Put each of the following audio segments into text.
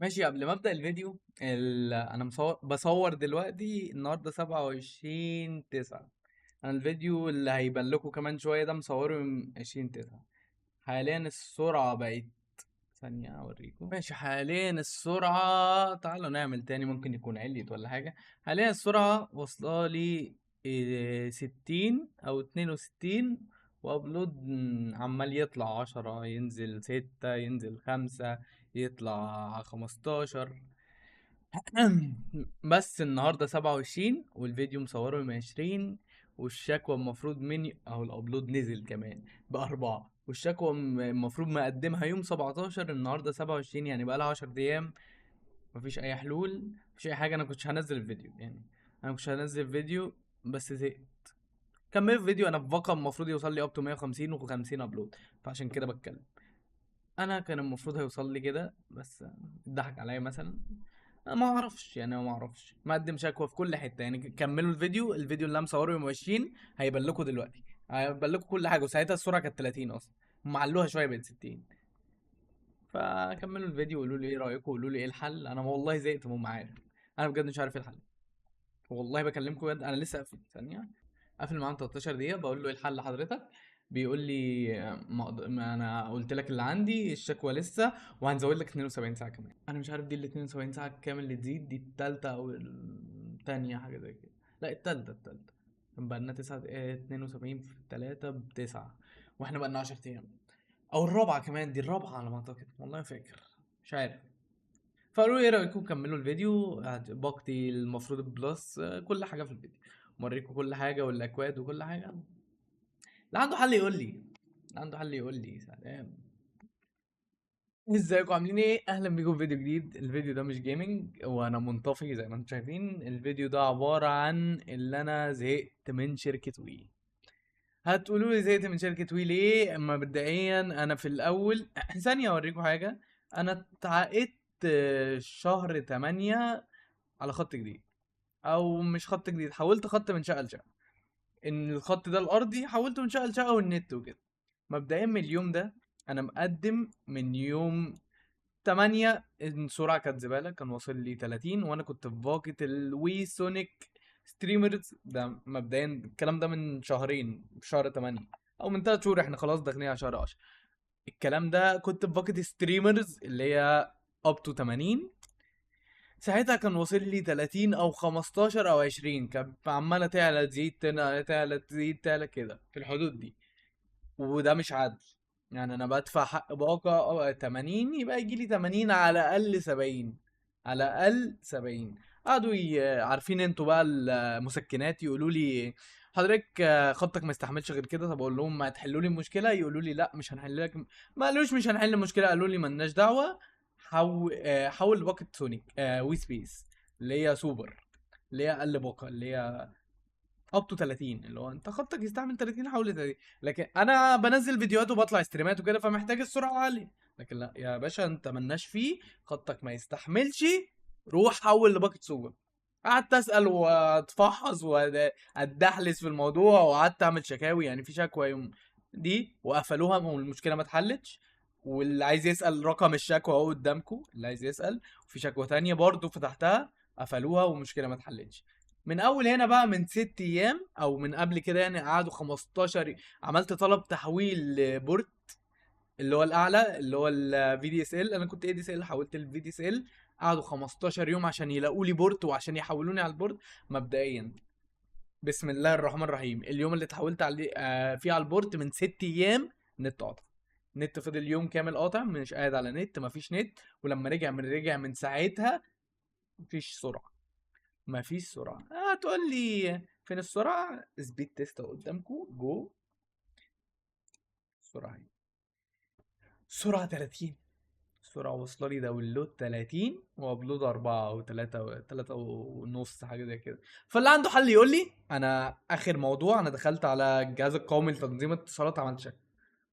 ماشي. قبل ما ابدا الفيديو انا بصور دلوقتي النهارده 27/9. انا الفيديو اللي هيبان لكم كمان شويه ده مصوره من 20/9. حاليا السرعه بقت، ثانيه اوريكم. ماشي، حاليا السرعه، تعالوا نعمل تاني، ممكن يكون عليت ولا حاجه. حاليا السرعه واصله لي 60 او 62، وابلود عمال يطلع 10، ينزل 6، ينزل 5، يطلع 15. بس النهارده 27 والفيديو مصوره من 20، والشكوى المفروض مني او الابلود نزل كمان ب4، والشكوى المفروض مقدمها يوم 17، النهارده 27، يعني بقى لها 10 ايام. مفيش اي حلول، مفيش اي حاجه. انا كنتش هنزل الفيديو، يعني انا كنتش هنزل فيديو بس زهقت. كمل فيديو، انا في باقه المفروض يوصل لي اب تو 150 و50 ابلود، فعشان كده بتكلم. انا كان المفروض هيوصل لي كده بس اتضحك عليا مثلا. انا ما اعرفش، يعني ما اعرفش، مقدم شكوى في كل حته. يعني كملوا الفيديو اللي انا مصوره يوم 20 هيبان لكم دلوقتي، هيبان لكم كل حاجه. وساعتها السرعه كانت 30 اصلا، هم علوها شويه بقت 60. فكملوا الفيديو وقولوا لي ايه رايكم، وقولوا لي ايه الحل. انا والله زهقت وما عارف، انا بجد مش عارف ايه الحل. والله بكلمكم بجد، انا لسه قافل ثانيه، قافل معاهم 13 دقيقه، بقول له ايه الحل حضرتك. بيقول لي ما انا قلت لك اللي عندي، الشكوى لسه، وهنزود لك 72 ساعه كمان. انا مش عارف دي ال 72 ساعه كام اللي تزيد، دي التالتة او التانية، حاجه زي كده. لا، التالتة. كان بقى لنا 9، 72 في 3 ب9، واحنا بقى لنا 10 ايام. او الرابعه كمان، دي الرابعه على ما اعتقد، والله فاكر، مش عارف. فقالوا لي ايه رايكم كملوا الفيديو، باقتي المفروض بلس كل حاجه في الفيديو، موريكم كل حاجه والاكواد وكل حاجه. اللي عنده حل يقول لي، اللي عنده حل يقول لي. سلام. ازيكم عاملين ايه؟ اهلا بيكم في فيديو جديد. الفيديو ده مش جيمنج، وانا منطفي زي ما انتم شايفين. الفيديو ده عباره عن اللي انا زهقت من شركه وي. هتقولوا لي زهقت من شركه وي ليه؟ اما مبدئيا انا في الاول ثانيه اوريكم حاجه. انا اتعاقدت شهر 8 على خط جديد، او مش خط جديد، حولت خط من شقه لشقه. ان الخط ده الارضي حولته من شقه لشقه والنت وكده. مبدئيا من اليوم ده انا مقدم من يوم 8، السرعه كانت زباله، كان واصل لي 30، وانا كنت في باقه الوي سونيك ستريمرز. ده مبدئيا الكلام ده من شهرين، في شهر 8 او من 3 شهور، احنا خلاص داخلين على شهر 10. الكلام ده كنت في باقه ستريمرز اللي هي اب تو 80. ساعتها كان واصل لي 30 او 15 او 20، كانت عماله تعلى تزيد تعلى تزيد تعلى كده في الحدود دي. وده مش عدل. يعني انا بدفع حق باقة 80، يبقى يجي لي 80 على الاقل 70، على الاقل 70. قعدوا عارفين انتوا بقى المسكنات، يقولوا لي حضرتك خطك ما يستحملش غير كده. طب اقول لهم ما تحلوا لي المشكله، يقولوا لي لا مش هنحل لك. ما قالوش مش هنحل المشكله، قالوا لي مالناش دعوه. حول باقة سونيك وي سبيس اللي هي سوبر، اللي هي اقل باقه، اللي هي اب تو 30، اللي هو انت خطك يستحمل 30 حول 30. لكن انا بنزل فيديوهات وبطلع استريمات وكده، فمحتاج السرعه عاليه. لكن لا يا باشا، انت ملناش فيه، خطك ما يستحملش، روح حول لباقة سوبر. قعدت اسال واتفحص واتدحلس في الموضوع، وقعدت اعمل شكاوي. يعني في شكوى يوم دي وقفلوها والمشكله ما اتحلتش. واللي عايز يسال رقم الشكوى اهو قدامكم، اللي عايز يسال. وفي شكوى تانية برضو فتحتها، قفلوها والمشكله ما اتحلتش. من اول هنا بقى من 6 ايام او من قبل كده، يعني قعدوا 15. عملت طلب تحويل لبورت اللي هو الاعلى، اللي هو الفي دي اس ال. انا كنت اي دي اس ال، حولت الفي دي اس ال. قعدوا 15 يوم عشان يلاقوا لي بورت وعشان يحولوني على البورت. مبدئيا بسم الله الرحمن الرحيم، اليوم اللي اتحولت عليه فيه على البورت من 6 ايام نت قاطع. نت فضل يوم كامل قاطع، مش قاعد على نت، مفيش نت. ولما رجع من ساعتها مفيش سرعه، مفيش سرعه. هتقول لي فين السرعه؟ سبيد تيست قدامكم، جو. السرعه هي سرعه 30. السرعه واصله لي داونلود 30 وابلود 4 او 3، 3 ونص، حاجه زي كده. فاللي عنده حل يقول لي. انا اخر موضوع، انا دخلت على الجهاز القومي لتنظيم الاتصالات، عملت شكوى.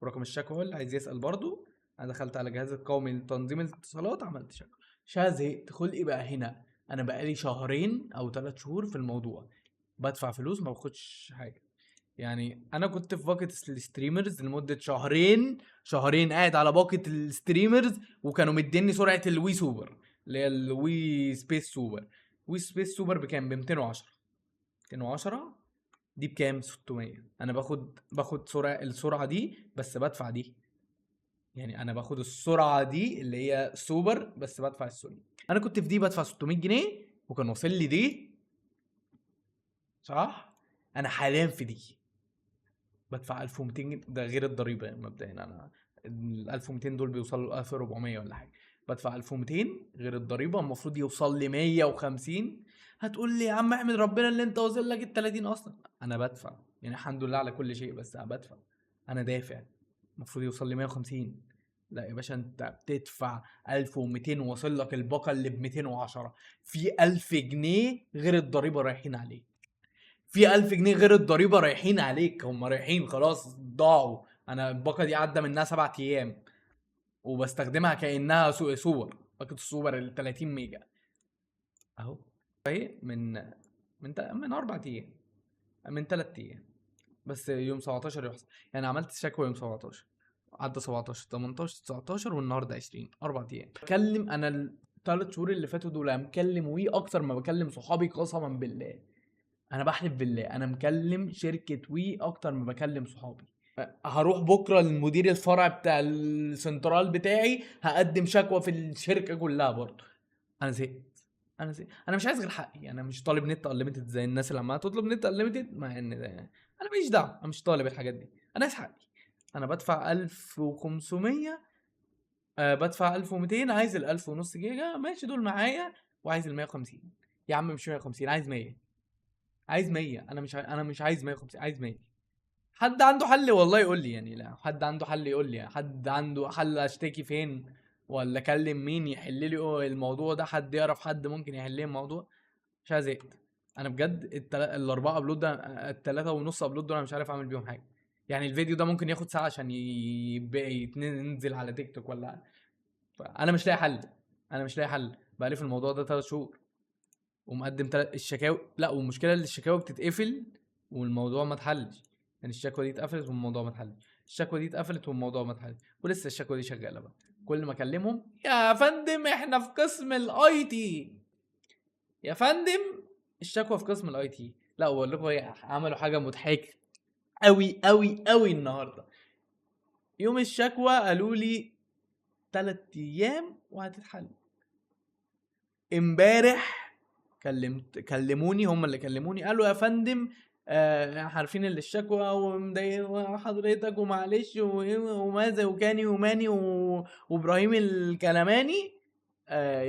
ورقم الشكوى اللي عايز يسال برضو، انا دخلت على الجهاز القومي لتنظيم الاتصالات، عملت شكوى. زهقت، خلقي بقى هنا. انا بقالي شهرين او 3 شهور في الموضوع، بدفع فلوس ما باخدش حاجه. يعني انا كنت في باقة الستريمرز لمدة شهرين، شهرين قاعد على باقة الستريمرز، وكانوا مديني سرعة الوي سوبر. اللي هي الوي سبيس سوبر. وي سبيس سوبر بكام؟ ب 210. 210 دي بكام؟ 600. انا باخد السرعه دي بس بدفع دي. يعني انا باخد السرعه دي اللي هي سوبر بس بدفع السوني. انا كنت في دي بدفع 600 جنيه، وكان واصل لي دي صح. انا حاليا في دي بدفع 1200 جنيه، ده غير الضريبه. يعني مبدئيا انا ال 1200 دول بيوصلوا ل 1400 ولا حاجه. بدفع 1200 غير الضريبه، المفروض يوصل لي 150. هتقول لي يا عم احمد ربنا اللي انت واصل لك ال 30 اصلا. انا بدفع يعني الحمد لله على كل شيء، بس انا بدفع، انا دافع. المفروض يوصل لي 150. لا يا باشا، انت بتدفع 1200 واصل لك الباقه اللي ب 210. في 1000 جنيه غير الضريبه رايحين عليك. في 1000 جنيه غير الضريبه رايحين عليك، هم رايحين خلاص ضاعوا. انا الباقه دي عدى منها 7 ايام وبستخدمها كانها صور. باقه الصور ال 30 ميجا اهو. فهي من 4 ايام، من 3 ايام بس. يوم 17 يحصل. يعني عملت شكوى يوم 17، عدى 17 18 19 والنهارده 20. 4 ايام بكلم. انا الثلاث شهور اللي فاتوا دول مكلم وي اكتر ما بكلم صحابي، قسما بالله. انا بحلف بالله انا مكلم شركه وي اكتر ما بكلم صحابي. هروح بكره للمدير الفرع بتاع السنترال بتاعي، هقدم شكوى في الشركه كلها برضه. انا زهقت. انا مش عايز غير حقي. انا مش طالب نت انليمتد زي الناس اللي عماله تطلب نت انليمتد، مع ان انا ماليش دعوه، انا مش طالب الحاجات دي. انا عايز حقي. انا بدفع 1500، بدفع 1200. عايز ال 1000 ونص جيجا ماشي دول معايا، وعايز ال 150. يا عم مش 150، عايز 100. عايز 100. انا مش عايز 150، عايز 100. حد عنده حل والله يقول لي. يعني لا حد عنده حل يقول لي. حد عنده حل اشتكي فين ولا اكلم مين يحل لي الموضوع ده؟ حد يعرف حد ممكن يحل لي الموضوع؟ مش عايز زهقت. انا بجد الاربعه ابلود ده، الثلاثه ونص ابلود دول انا مش عارف اعمل بيهم حاجه. يعني الفيديو ده ممكن ياخد ساعه عشان يبقى ينزل على تيك توك ولا. فانا مش لاقي حل. انا مش لاقي حل بقالي في الموضوع ده 3 شهور ومقدم الشكاوي. لا والمشكله ان الشكاوي بتتقفل والموضوع ما اتحلش. يعني الشكوى دي اتقفلت والموضوع ما اتحلش، الشكوى دي اتقفلت والموضوع ما اتحلش، ولسه الشكوى دي شغاله بقى. كل ما اكلمهم يا فندم احنا في قسم الاي تي. يا فندم الشكوى في قسم الاي تي. لا اقول لكم ايه، عملوا حاجه مضحكه قوي قوي قوي النهارده. يوم الشكوى قالوا لي 3 ايام وهتتحل. امبارح كلموني، هم اللي كلموني قالوا يا فندم عارفين اللي الشكوى ومضايق حضرتك ومعلش وماذا وكاني وماني وابراهيم الكلماني.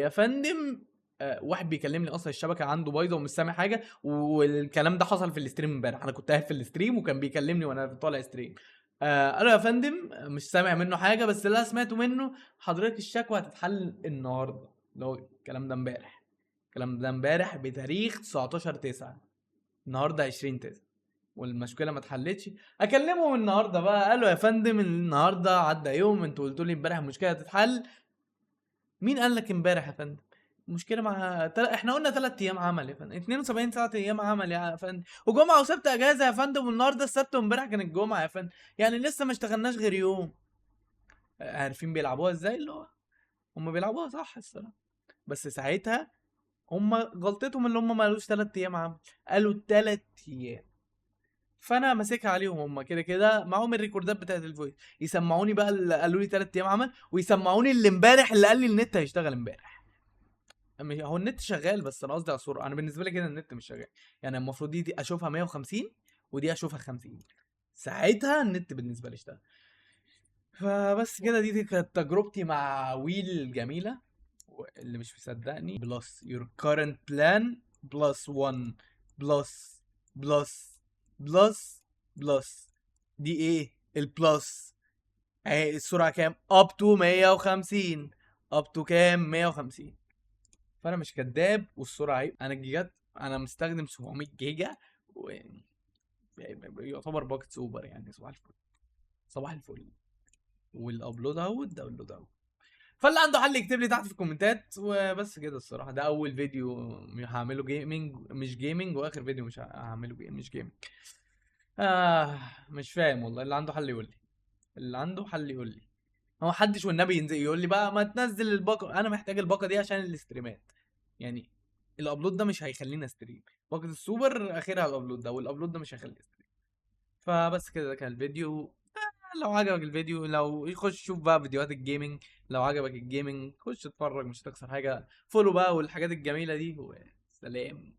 يا فندم واحد بيكلمني اصلا الشبكه عنده بايظه ومش سامع حاجه، والكلام ده حصل في الاستريم امبارح. انا كنت قاعد في الاستريم وكان بيكلمني وانا طالع ستريم. قالوا يا فندم مش سامع منه حاجه، بس اللي انا سمعته منه حضرتك الشكوى هتتحل النهارده. اللي هو الكلام ده امبارح. الكلام ده امبارح بتاريخ 19/9. النهارده 20/9 والمشكله ما اتحلتش. اكلمهم النهارده بقى. قالوا يا فندم النهارده عدى يوم، انتوا قلتوا لي امبارح المشكله هتتحل. مين قال لك امبارح يا فندم؟ المشكله احنا قلنا 3 ايام عمل يا فندم، 72 ساعه ايام عمل يا فندم، وجمعه وسبت اجازه يا فندم، والنهارده السبت وامبارح كان الجمعه يا فندم. يعني لسه ما اشتغلناش غير يوم. عارفين بيلعبوها ازاي؟ اللي هو هم بيلعبوها صح الصراحه. بس ساعتها هم غلطتهم اللي هم ما قالوش 3 ايام عمل، قالوا 3 ايام. فانا ماسكها عليهم. هم كده كده معاهم الريكوردات بتاعت الفويس، يسمعوني بقى اللي قالوا لي 3 ايام عمل، ويسمعوني اللي امبارح اللي قال لي النت هيشتغل امبارح. هو النت شغال بس انا قصدي على السرعه. انا بالنسبه لي كده النت مش شغال. يعني المفروض دي اشوفها 150 ودي اشوفها 50، ساعتها النت بالنسبه لي اشتغل. فبس كده دي كانت تجربتي مع ويل جميله. اللي مش مصدقني بلس your current plan plus 1 بلس بلس بلس بلس. دي ايه البلس؟ اهي السرعه كام؟ up to 150. up to كام؟ 150. فانا مش كداب والسرعه عيب. انا الجيجات انا مستخدم 700 جيجا و يعتبر باكت سوبر. يعني صباح الفل صباح الفل. والابلود اهو والداونلود اهو. فاللي عنده حل يكتب لي تحت في الكومنتات. وبس كده الصراحه ده اول فيديو هعمله جيمنج مش جيمنج، واخر فيديو مش هعمله مش جيمنج. مش فاهم والله. اللي عنده حل يقول لي. اللي عنده حل يقول لي. هو محدش والنبي ينزل يقول لي بقى ما تنزل الباقه، انا محتاج الباقه دي عشان الاستريمات. يعني الابلود ده مش هيخليني استريم، باقه السوبر اخرها الابلود ده، والابلود ده مش هيخليني استريم. فبس كده، ده كان الفيديو. لو عجبك الفيديو، لو يخش شوف بقى فيديوهات الجيمنج. لو عجبك الجيمنج خش اتفرج، مش هتخسر حاجه. فولو بقى والحاجات الجميله دي، وسلام.